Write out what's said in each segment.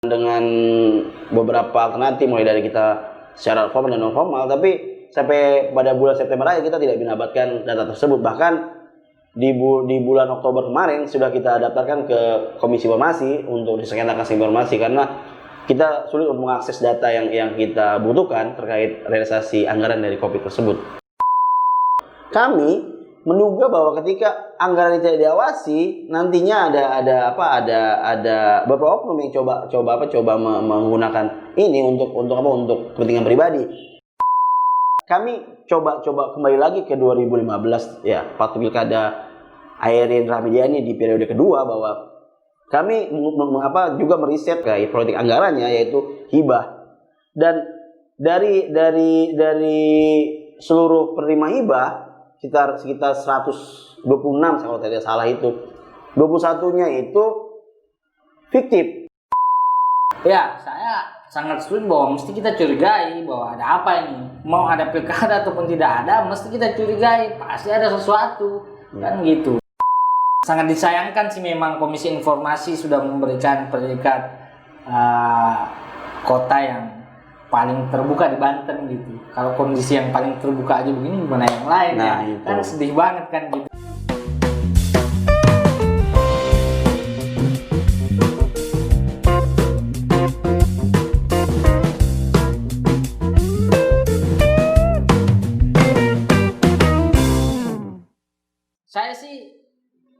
dengan beberapa alternatif mulai dari kita secara formal dan non formal, tapi sampai pada bulan September akhir kita tidak mendapatkan data tersebut. Bahkan di bulan Oktober kemarin sudah kita daftarkan ke Komisi Informasi untuk disengketakan informasi karena kita sulit untuk mengakses data yang kita butuhkan terkait realisasi anggaran dari COVID tersebut. Kami menduga bahwa ketika anggaran itu tidak diawasi, nantinya ada beberapa oknum yang coba menggunakan ini untuk kepentingan pribadi. Kami coba kembali lagi ke 2015 ya, waktu pilkada Ayrin Rahmidiani di periode kedua, bahwa kami juga meriset ke politik anggarannya yaitu hibah, dan dari seluruh penerima hibah sekitar 126 kalau tidak salah, itu 21-nya itu fiktif. Ya, saya sangat setuju bahwa mesti kita curigai bahwa ada apa ini. Mau ada pilkada ataupun tidak ada, mesti kita curigai, pasti ada sesuatu, kan gitu. Sangat disayangkan sih memang Komisi Informasi sudah memberikan predikat kota yang paling terbuka di Banten gitu. Kalau kondisi yang paling terbuka aja begini, gimana yang lain ya? Itu. Kan sedih banget kan gitu. Saya sih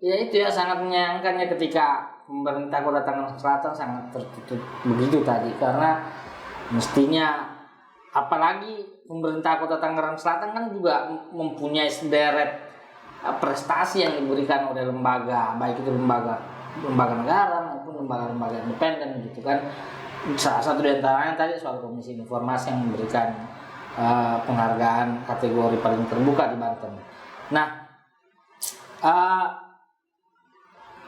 ya itu ya, sangat menyayangkannya ketika pemerintah Kota Tangerang Selatan sangat tertutup begitu tadi, karena mestinya, apalagi pemerintah Kota Tangerang Selatan kan juga mempunyai sederet prestasi yang diberikan oleh lembaga, baik itu lembaga negara maupun lembaga independen gitu kan. Salah satu di antaranya tadi soal Komisi Informasi yang memberikan penghargaan kategori paling terbuka di Banten. Nah,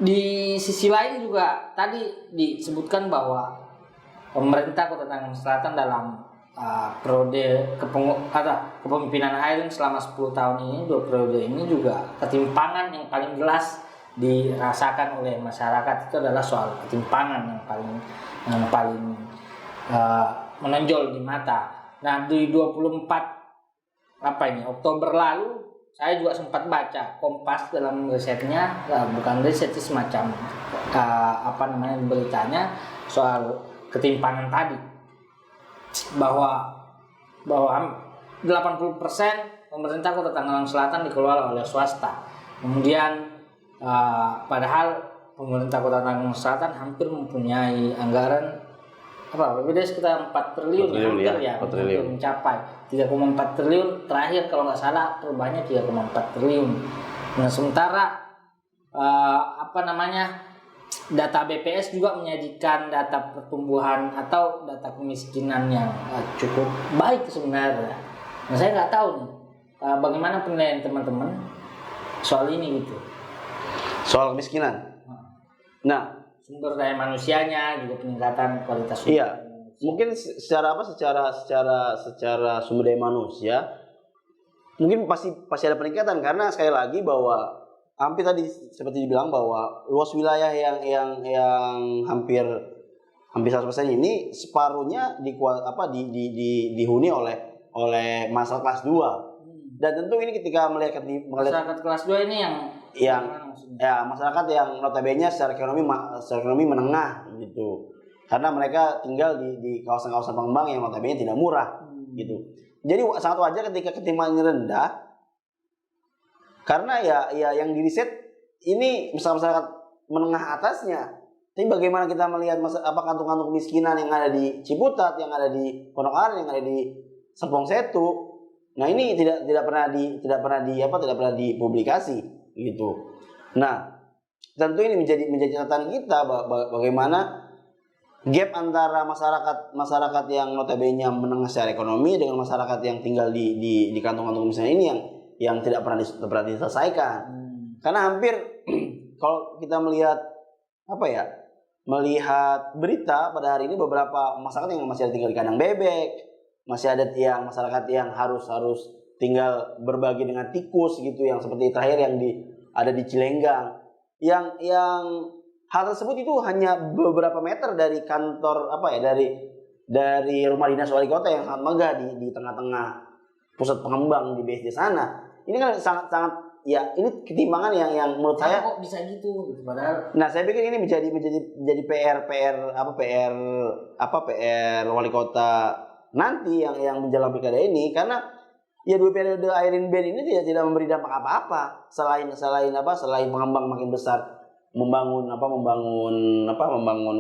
di sisi lain juga tadi disebutkan bahwa pemerintah Kota Tangerang Selatan dalam periode kepemimpinan Ayrin selama 10 tahun ini, 2 periode ini juga ketimpangan yang paling jelas dirasakan oleh masyarakat itu adalah soal ketimpangan yang paling menonjol di mata. Nah, di 24 Oktober lalu saya juga sempat baca Kompas dalam risetnya, bukan riset sih, semacam beritanya soal ketimpangan tadi, bahwa 80% pemerintah Kota Tangerang Selatan dikelola oleh swasta. Kemudian padahal pemerintah Kota Tangerang Selatan hampir mempunyai anggaran berbeda sekitar 4 triliun mencapai 3,4 triliun terakhir kalau nggak salah, terbanyak 3,4 triliun. Nah, sementara data BPS juga menyajikan data pertumbuhan atau data kemiskinan yang cukup baik sebenarnya. Nah, saya nggak tahu nih bagaimana penilaian teman-teman soal ini gitu. Soal kemiskinan. Nah, sumber daya manusianya juga peningkatan kualitas sumber. Iya. Mungkin secara sumber daya manusia mungkin pasti ada peningkatan, karena sekali lagi bahwa hampir tadi seperti dibilang bahwa luas wilayah yang hampir 100% ini separuhnya dihuni oleh masyarakat kelas 2. Dan tentu ini ketika melihat masyarakat kelas 2 ini yang masyarakat yang notabene secara ekonomi menengah gitu. Karena mereka tinggal di kawasan-kawasan pengembang yang notabene tidak murah gitu. Jadi sangat wajar ketika ketimpangannya rendah, karena ya yang diriset ini masyarakat menengah atasnya. Tapi bagaimana kita melihat kantung-kantung kemiskinan yang ada di Ciputat, yang ada di Pondok Aren, yang ada di Serpong Setu. Nah, ini tidak pernah dipublikasi gitu. Nah, tentu ini menjadi catatan kita bagaimana gap antara masyarakat yang notabene menengah secara ekonomi dengan masyarakat yang tinggal di kantong-kantong kemiskinan ini yang tidak pernah diselesaikan. Karena hampir kalau kita melihat berita pada hari ini, beberapa masyarakat yang masih ada tinggal di kandang bebek, masih ada yang masyarakat yang harus tinggal berbagi dengan tikus gitu, yang seperti terakhir yang ada di Cilenggang, yang hal tersebut itu hanya beberapa meter dari kantor dari rumah dinas wali kota yang sangat megah di tengah-tengah pusat pengembang di BSD sana. Ini kan sangat ya, ini ketimbangan yang menurut saya kok bisa gitu padahal. Nah, saya pikir ini menjadi PR wali kota nanti yang menjelang pilkada ini, karena ya 2 periode Airin Band ini tidak memberi dampak apa-apa selain pengembang makin besar membangun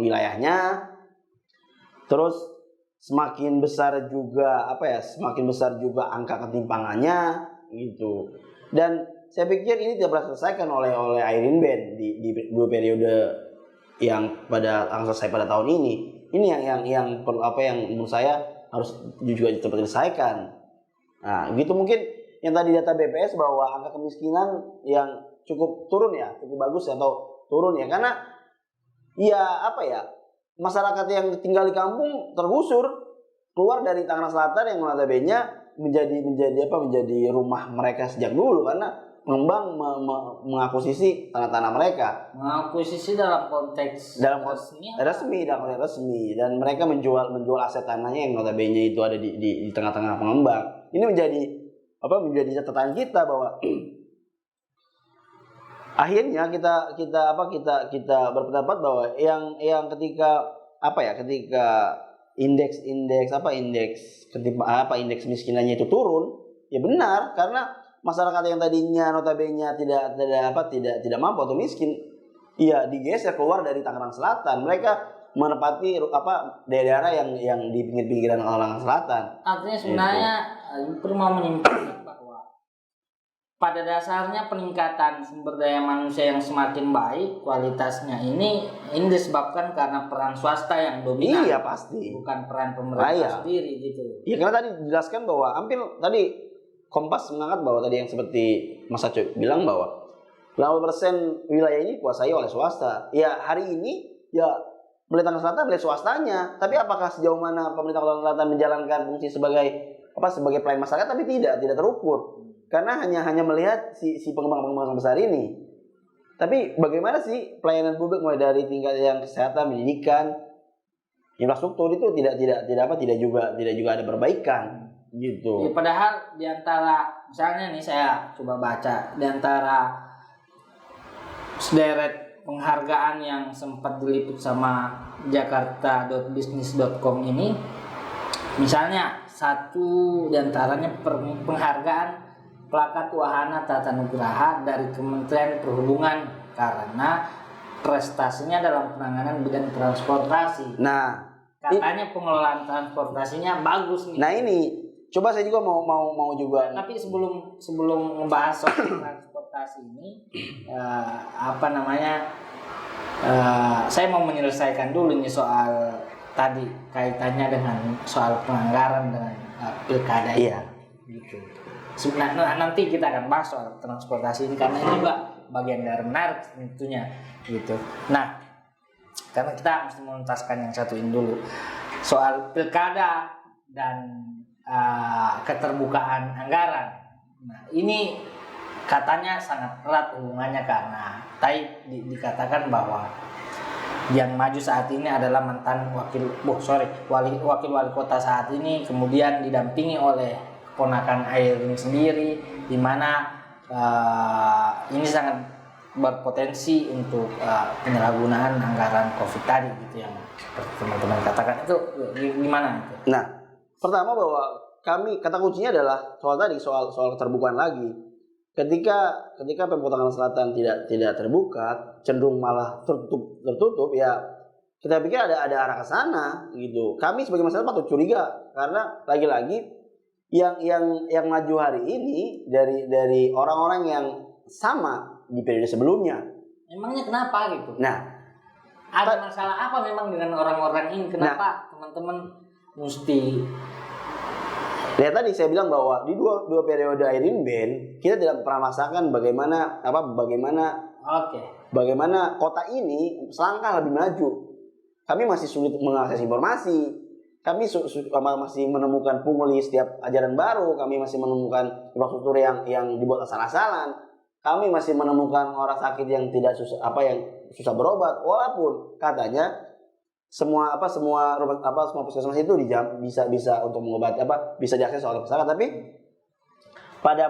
wilayahnya, terus semakin besar juga angka ketimpangannya gitu. Dan saya pikir ini tidak pernah terselesaikan oleh Airin Band di 2 periode yang akan selesai pada tahun ini. Ini yang menurut saya harus juga cepat diselesaikan. Nah, gitu mungkin yang tadi data BPS bahwa angka kemiskinan yang cukup bagus atau turun ya, karena masyarakat yang tinggal di kampung tergusur keluar dari Tangerang Selatan yang notabene menjadi rumah mereka sejak dulu, karena pengembang mengakuisisi tanah-tanah mereka. Mengakuisisi dalam konteks resmi dan mereka menjual aset tanahnya yang notabene itu ada di tengah-tengah pengembang. Ini menjadi catatan kita bahwa akhirnya kita berpendapat bahwa yang ketika indeks miskinannya itu turun, ya benar, karena masyarakat yang tadinya notabene tidak mampu atau miskin, ya digeser keluar dari Tangerang Selatan. Mereka menempati daerah yang di pinggir-pinggiran Tangerang Selatan. Artinya sebenarnya itu mau menyimpulkan bahwa pada dasarnya peningkatan sumber daya manusia yang semakin baik kualitasnya ini disebabkan karena peran swasta yang dominan. Iya, pasti. Bukan peran pemerintah sendiri gitu. Iya, karena tadi dijelaskan bahwa hampir tadi Kompas mengangkat bahwa tadi yang seperti Mas Aco bilang bahwa 80% wilayah ini dikuasai oleh swasta. Ya hari ini ya pemerintah Selatan milik swastanya. Tapi apakah sejauh mana pemerintah Kota Selatan menjalankan fungsi sebagai pelayan masyarakat? Tapi tidak terukur. Karena hanya melihat si pengembang besar ini. Tapi bagaimana sih pelayanan publik mulai dari tingkat yang kesehatan, pendidikan, infrastruktur itu tidak juga ada perbaikan. Gitu. Ya, padahal diantara misalnya nih saya coba baca diantara sederet penghargaan yang sempat diliput sama jakarta.business.com ini, misalnya satu diantaranya penghargaan plakat wahana tata nugraha dari Kementerian Perhubungan karena prestasinya dalam penanganan bidang transportasi. Nah, katanya pengelolaan transportasinya bagus nih. Nah ini coba saya juga mau juga. Tapi sebelum membahas soal transportasi ini, saya mau menyelesaikan dulu nih soal tadi kaitannya dengan soal penganggaran dengan pilkada. Iya. Gitu. Sebenarnya nanti kita akan bahas soal transportasi ini karena ini juga bagian dari menarik tentunya, gitu. Nah, karena kita mesti menuntaskan yang satu ini dulu soal pilkada dan keterbukaan anggaran. Nah, ini katanya sangat erat hubungannya karena dikatakan bahwa yang maju saat ini adalah mantan wakil wali kota saat ini, kemudian didampingi oleh keponakan Airin sendiri, di mana ini sangat berpotensi untuk penyalahgunaan anggaran COVID tadi, gitu yang seperti teman-teman katakan. Itu gimana? Nah, pertama bahwa kata kuncinya adalah soal keterbukaan lagi. Ketika Pemkot Tangerang Selatan tidak terbuka, cenderung malah tertutup ya. Kita pikir ada arah ke sana gitu. Kami sebagai masyarakat patut curiga karena lagi-lagi yang maju hari ini dari orang-orang yang sama di periode sebelumnya. Emangnya kenapa gitu? Nah, ada masalah apa memang dengan orang-orang ini? Kenapa teman-teman mesti? Ya tadi saya bilang bahwa di dua periode Airin Band kita tidak pernah merasakan bagaimana kota ini selangkah lebih maju. Kami masih sulit mengakses informasi. Kami masih menemukan pungli setiap ajaran baru. Kami masih menemukan infrastruktur yang dibuat asal-asalan. Kami masih menemukan orang sakit yang susah berobat, walaupun katanya semua puskesmas itu bisa untuk mengobati bisa diakses oleh masyarakat, tapi pada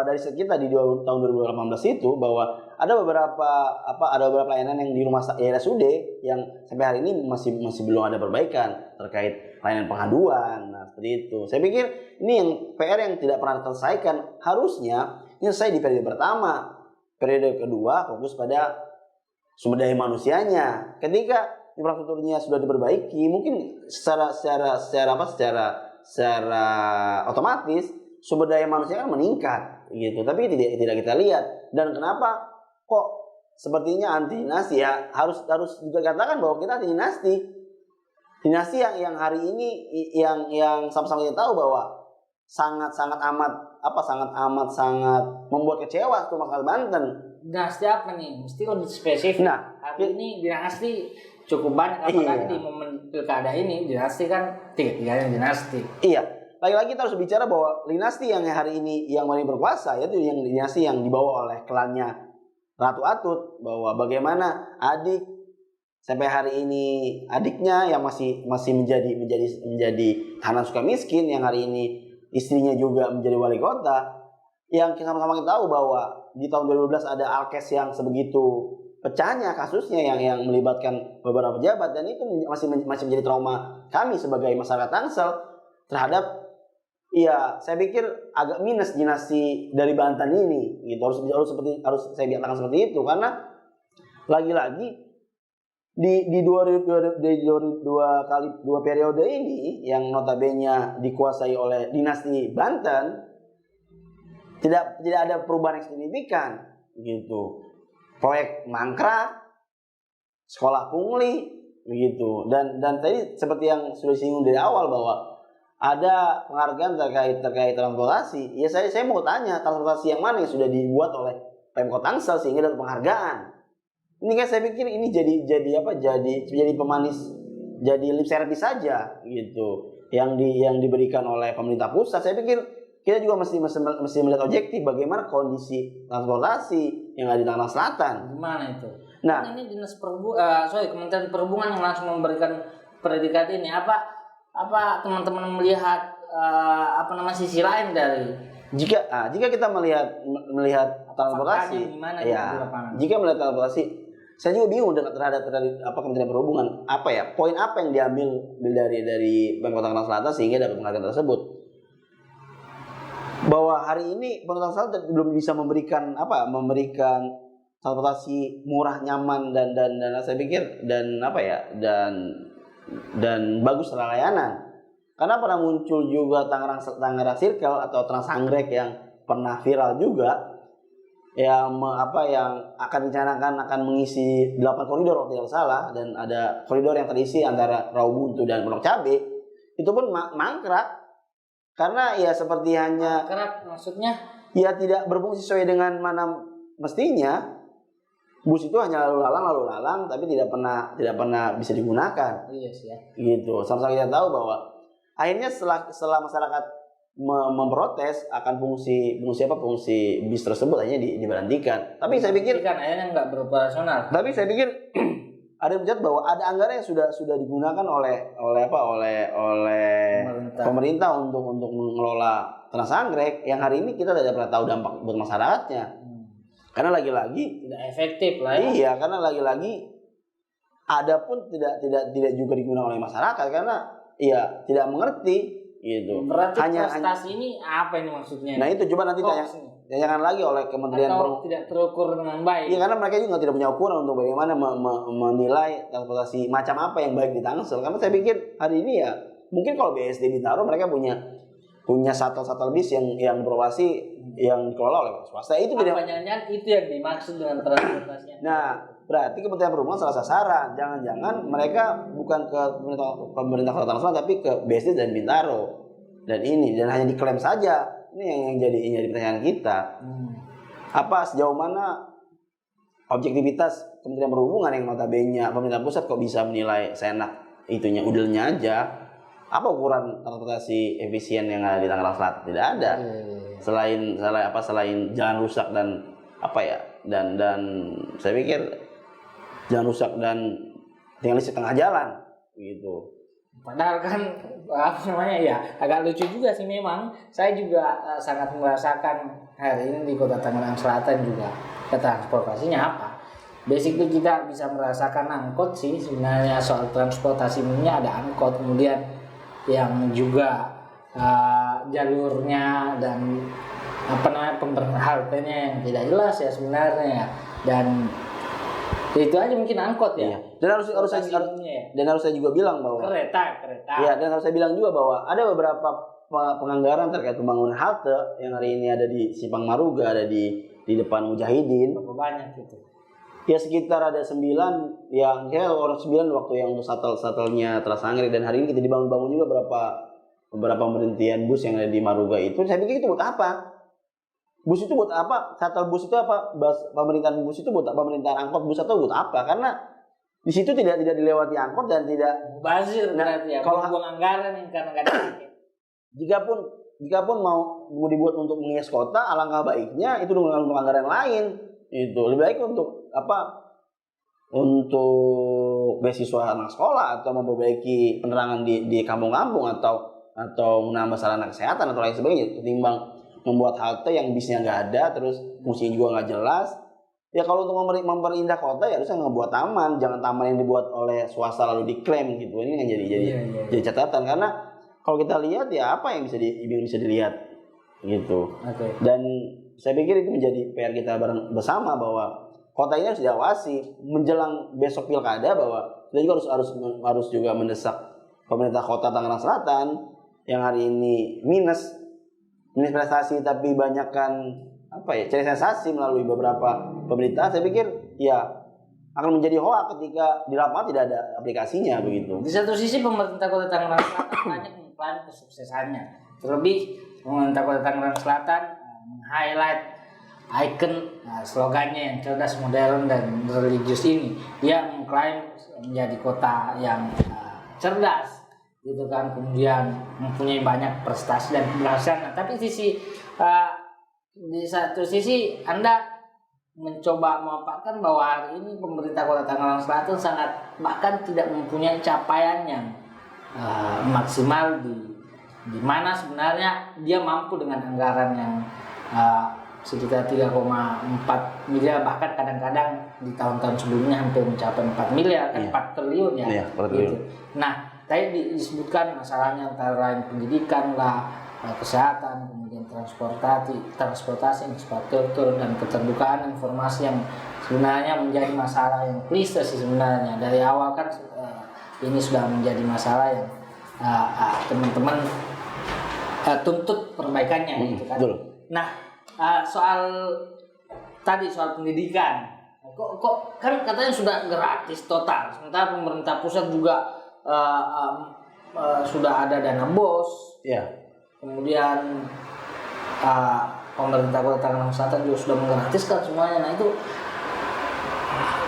riset kita di tahun 2018 itu bahwa ada beberapa pelayanan yang di RSUD yang sampai hari ini masih belum ada perbaikan terkait pelayanan pengaduan. Nah, seperti itu. Saya pikir ini yang PR yang tidak pernah terselesaikan, harusnya ini selesai di periode pertama. Periode kedua fokus pada sumber daya manusianya. Ketika infrastrukturnya sudah diperbaiki, mungkin secara otomatis sumber daya manusia kan meningkat gitu, tapi tidak kita lihat. Dan kenapa kok sepertinya anti dinasti ya? Harus juga katakan bahwa kita anti dinasti yang hari ini yang sama-sama kita tahu bahwa sangat membuat kecewa tuh masyarakat Banten. Dinasti apa nih? Mesti lebih spesifik. Nah, hari ini dinasti cukup banyak, apalagi di momen pilkada ini dinasti kan tiga dinasti. Iya. Lagi-lagi kita harus bicara bahwa dinasti yang hari ini yang paling berkuasa yaitu yang dinasti yang dibawa oleh klannya Ratu Atut, bahwa bagaimana adik sampai hari ini adiknya yang masih menjadi tahanan sukamiskin, yang hari ini istrinya juga menjadi wali kota, yang sama-sama kita tahu bahwa di tahun 2012 ada Alkes yang sebegitu pecahnya kasusnya yang melibatkan beberapa pejabat, dan itu masih menjadi trauma kami sebagai masyarakat Tangsel terhadap. Iya, saya pikir agak minus dinasti dari Banten ini, gitu. Harus saya katakan seperti itu, karena lagi-lagi di dua periode ini yang notabene dikuasai oleh dinasti Banten tidak ada perubahan yang signifikan, gitu. Proyek mangkrak, sekolah pungli, begitu. Dan tadi seperti yang sudah disinggung dari awal bahwa ada penghargaan terkait transportasi. Ya saya mau tanya, transportasi yang mana yang sudah dibuat oleh Pemkot Tangsel sehingga dapat penghargaan? Ini kan saya pikir ini jadi pemanis, jadi lip service saja gitu. Yang diberikan oleh pemerintah pusat. Saya pikir kita juga mesti melihat objektif bagaimana kondisi transportasi yang ada di Tangerang Selatan. Gimana itu? Nah, ini Kementerian Perhubungan yang langsung memberikan predikat ini. Apa teman-teman melihat sisi lain dari jika kita melihat transportasi, ya, jika melihat transportasi, saya juga bingung terhadap Kementerian Perhubungan, poin apa yang diambil dari Pemkot Tangerang Selatan sehingga dapat penghargaan tersebut. Bahwa hari ini Pemkot Tangerang Selatan belum bisa memberikan transportasi murah, nyaman dan saya pikir dan bagus secara layanan. Karena pernah muncul juga Tangerang Circle atau Transanggrek yang pernah viral juga, yang akan akan mengisi 8 koridor kalau tidak salah, dan ada koridor yang terisi antara Rawabuntu dan Pondok Cabe. Itu pun mangkrak karena ya seperti hanya mangkrak, maksudnya ya tidak berfungsi sesuai dengan mana mestinya. Bus itu hanya lalu lalang, tapi tidak pernah bisa digunakan. Iya sih ya. Gitu. Sama-sama kita tahu bahwa akhirnya setelah masyarakat memprotes akan fungsi bis tersebut akhirnya diberhentikan. Tapi saya pikir akhirnya nggak beroperasional. Tapi saya pikir ada yang mencatat bahwa ada anggaran yang sudah digunakan oleh pemerintah untuk mengelola Transanggrek yang hari ini kita tidak pernah tahu dampak buat masyarakatnya. Karena lagi-lagi tidak efektif lah ya. Iya, karena lagi-lagi ada pun tidak juga digunakan oleh masyarakat karena ya tidak mengerti gitu. Berarti prestasi ini apa ini maksudnya? Nah itu coba nanti tanyakan lagi oleh Kementerian Perhubungan. Tidak terukur dengan baik. Iya, karena mereka juga tidak punya ukuran untuk bagaimana menilai transportasi macam apa yang baik di Tangsel. Karena saya pikir hari ini ya mungkin kalau BSD Bintaro mereka punya shuttle bis yang beroperasi yang dikelola oleh swasta. Itu jangan-jangan itu yang dimaksud dengan transportasinya. Nah, berarti Kementerian Perhubungan salah sasaran. Jangan-jangan mereka bukan ke pemerintah Kota Tangsel tapi ke BSD dan Bintaro. Dan hanya diklaim saja. Ini yang jadi pertanyaan kita. Apa sejauh mana objektivitas Kementerian Perhubungan yang notabene pemerintah pusat kok bisa menilai seenak itunya udelnya aja? Apa ukuran transportasi efisien yang ada di Tangerang Selatan? Tidak ada. Selain jalan rusak dan dan saya pikir jalan rusak dan tinggal di tengah jalan gitu. Padahal kan apa namanya ya agak lucu juga sih memang. Saya juga sangat merasakan hari ini di Kota Tangerang Selatan juga transportasinya apa. Basically kita bisa merasakan angkot sih sebenarnya soal transportasi ini ada angkot kemudian yang juga jalurnya dan apa namanya haltenya yang tidak jelas ya sebenarnya dan itu aja mungkin angkot ya. Iya. Dan harus saya juga bilang bahwa kereta. Iya, dan harus saya bilang juga bahwa ada beberapa penganggaran terkait pembangunan halte yang hari ini ada di Simpang Maruga, ada di depan Mujahidin. Berapa banyak itu? Ya sekitar ada 9 yang orang 9 waktu yang untuk shuttle-nya Trasangri, dan hari ini kita dibangun juga beberapa pemberhentian bus yang ada di Maruga itu. Saya pikir itu buat apa? Bus itu buat apa? Shuttle bus itu apa? Pemerintahan bus itu buat apa? Pemerintahan angkot bus atau buat apa? Karena di situ tidak dilewati angkot dan tidak bazir berarti ya. Kalau buang anggaran yang karena nggak dipakai. Jika pun mau dibuat untuk menghias kota, alangkah baiknya itu dengan untuk anggaran lain. Itu lebih baik untuk apa? Untuk beasiswa anak sekolah atau memperbaiki penerangan di kampung-kampung atau menambah sarana kesehatan atau lain sebagainya, ketimbang membuat halte yang bisnya nggak ada, terus fungsinya juga nggak jelas. Ya kalau untuk memperindah kota ya harusnya ngebuat taman, jangan taman yang dibuat oleh swasta lalu diklaim gitu. Ini yang jadi catatan, karena kalau kita lihat ya apa yang bisa dilihat gitu. Okay. Dan saya pikir itu menjadi PR kita bareng bersama bahwa kota ini harus diawasi menjelang besok pilkada, bahwa kita juga harus juga mendesak pemerintah Kota Tangerang Selatan yang hari ini minus prestasi tapi banyakkan cari sensasi melalui beberapa pemerintah. Saya pikir ya akan menjadi hoax ketika di lapangan tidak ada aplikasinya begitu. Di satu sisi pemerintah Kota Tangerang Selatan banyak mengklaim kesuksesannya. Terlebih pemerintah Kota Tangerang Selatan meng-highlight ikon slogannya yang cerdas, modern dan religius ini. Dia mengklaim menjadi kota yang cerdas gitu kan, kemudian mempunyai banyak prestasi dan keberhasilan. Nah, tapi di satu sisi Anda mencoba memaparkan bahwa hari ini pemerintah Kota Tangerang Selatan sangat bahkan tidak mempunyai capaian yang maksimal di mana sebenarnya dia mampu dengan anggaran yang sekitar 3,4 miliar, bahkan kadang-kadang di tahun-tahun sebelumnya hampir mencapai 4 miliar, 4 triliun ya. Iya, 4 triliun. Gitu. Nah, tadi disebutkan masalahnya antara lain pendidikan lah, kesehatan, kemudian transportasi, infrastruktur dan keterbukaan informasi yang sebenarnya menjadi masalah yang klise sih sebenarnya. Dari awal kan ini sudah menjadi masalah yang teman-teman tuntut perbaikannya gitu kan. Betul. Nah, soal pendidikan, kok kan katanya sudah gratis total, sementara pemerintah pusat juga sudah ada dana BOS. Ya. Kemudian pemerintah Kota Tangerang Selatan juga sudah menggratiskan semuanya. Nah itu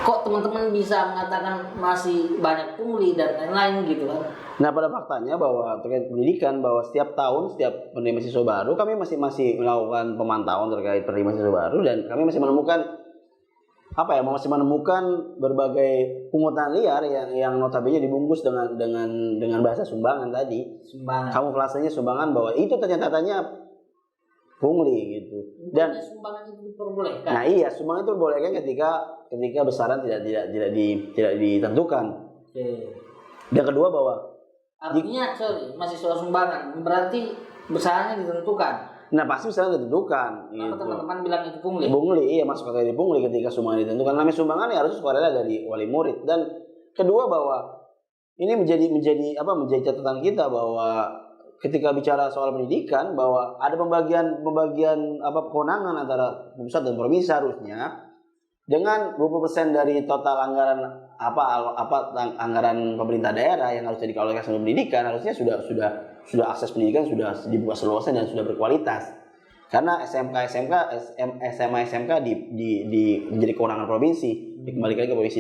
kok teman-teman bisa mengatakan masih banyak pungli dan lain-lain gitu kan? Nah pada faktanya bahwa terkait pendidikan, bahwa setiap tahun setiap penerima mahasiswa baru kami masih melakukan pemantauan terkait penerima mahasiswa baru, dan kami masih menemukan berbagai pungutan liar yang notabene dibungkus dengan bahasa sumbangan tadi. Kamuflasenya sumbangan, bahwa itu ternyata pungli gitu. Dan sumbangan itu diperbolehkan. Nah iya, sumbangan itu diperbolehkan ketika besaran tidak ditentukan. Oke. Dan kedua bahwa artinya masih soal sumbangan berarti besarannya ditentukan. Nah pasti besaran ditentukan. Gitu. Teman-teman bilang itu pungli. Pungli, iya, masuk kategori pungli ketika sumbangan ditentukan. Namanya sumbangan ya harus sukarela dari wali murid. Dan kedua bahwa ini menjadi catatan kita bahwa ketika bicara soal pendidikan, bahwa ada pembagian kewenangan antara pusat dan provinsi harusnya, dengan 20% dari total anggaran anggaran pemerintah daerah yang harusnya dialokasikan untuk pendidikan, harusnya sudah akses pendidikan sudah dibuka seluasnya dan sudah berkualitas. Karena SMA SMK menjadi kewenangan provinsi, dikembalikan ke provinsi,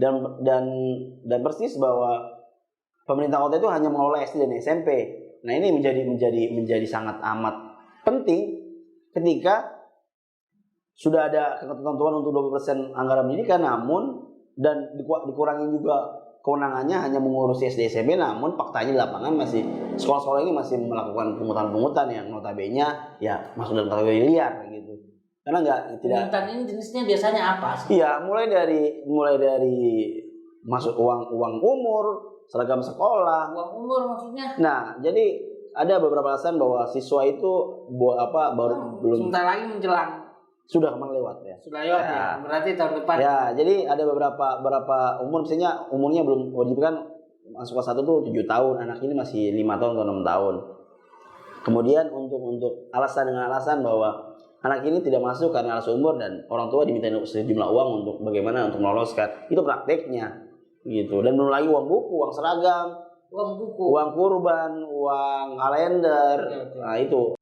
dan persis bahwa pemerintah kota itu hanya mengelola SD dan SMP. Nah ini menjadi sangat amat penting ketika sudah ada ketentuan untuk 20% anggaran pendidikan, namun dan dikurangi juga kewenangannya hanya mengurusi SD SMP, namun faktanya di lapangan masih sekolah-sekolah ini masih melakukan pungutan-pungutan yang notabene ya masuk dalam kategori liar gitu. Karena tidak. Pungutan ini jenisnya biasanya apa sih? Iya, mulai dari masuk uang umur, seragam sekolah. Uang umur maksudnya? Nah, jadi ada beberapa alasan bahwa siswa itu belum sebentar lagi menjelang. Sudah kemana lewat ya? Sudah lewat ya. Berarti tahun depan. Ya, jadi ada beberapa umur, misalnya umurnya belum wajib kan masuk kelas 1 tuh 7 tahun, anak ini masih 5 tahun atau 6 tahun. Kemudian untuk dengan alasan bahwa anak ini tidak masuk karena alasan umur dan orang tua diminta sejumlah uang untuk bagaimana untuk meloloskan. Itu prakteknya gitu. Dan belum lagi uang buku, uang seragam, uang buku, uang kurban, uang kalender. Oke. Nah, itu